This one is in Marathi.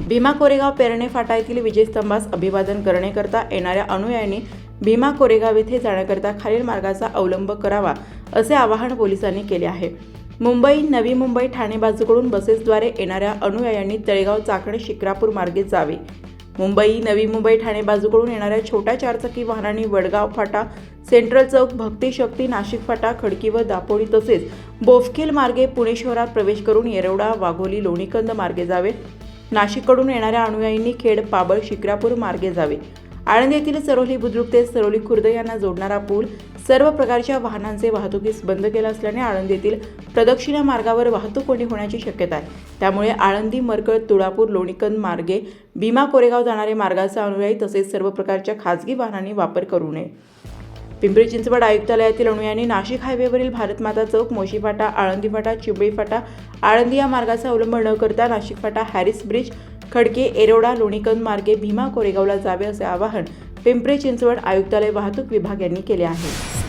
भीमा कोरेगाव पेरणे फाटा येथील विजयस्तंभास अभिवादन करण्याकरता येणाऱ्या अनुयायांनी भीमा कोरेगाव येथे जाण्याकरता खालील मार्गाचा अवलंब करावा असे आवाहन पोलिसांनी केले आहे। मुंबई, नवी मुंबई, ठाणे बाजूकडून बसेसद्वारे येणाऱ्या अनुयायांनी तळेगाव, चाकण, शिक्रापूर मार्गे जावे। मुंबई, नवी मुंबई, ठाणे बाजूकडून येणाऱ्या छोट्या चारचाकी वाहनांनी वडगाव फाटा, सेंट्रल चौक, भक्ती शक्ती, नाशिक फाटा, खडकी व दापोडी तसेच बोफखेल मार्गे पुणे शहरात प्रवेश करून येरवडा, वाघोली, लोणीकंद मार्गे जावे। नाशिककडून येणाऱ्या अनुयायींनी खेड, पाबळ, शिक्रापूर मार्गे जावे। आळंदी येथील सरोली बुद्रुक ते सरोली खुर्द यांना जोडणारा पूल सर्व प्रकारच्या वाहनांचे वाहतुकीस बंद केला असल्याने आळंदी येथील प्रदक्षिणा मार्गावर वाहतूक कोंडी होण्याची शक्यता आहे। त्यामुळे आळंदी, मरकळ, तुळापूर, लोणीकंद मार्गे भीमा कोरेगाव जाणारे मार्गाचा अनुयायी तसेच सर्व प्रकारच्या खासगी वाहनांनी वापर करू नये। पिंपरी चिंचवड आयुक्तालयातील अनुयायांनी नाशिक हायवेवरील भारतमाता चौक, मोशी फाटा, आळंदी फाटा, चिंबळी फाटा, आळंदी या मार्गाचा अवलंब न करता नाशिक फाटा, हॅरिस ब्रिज, खडके, येरवडा, लोणीकंद मार्गे भीमा कोरेगावला जावे असे आवाहन पिंपरी चिंचवड आयुक्तालय वाहतूक विभाग यांनी केले आहे।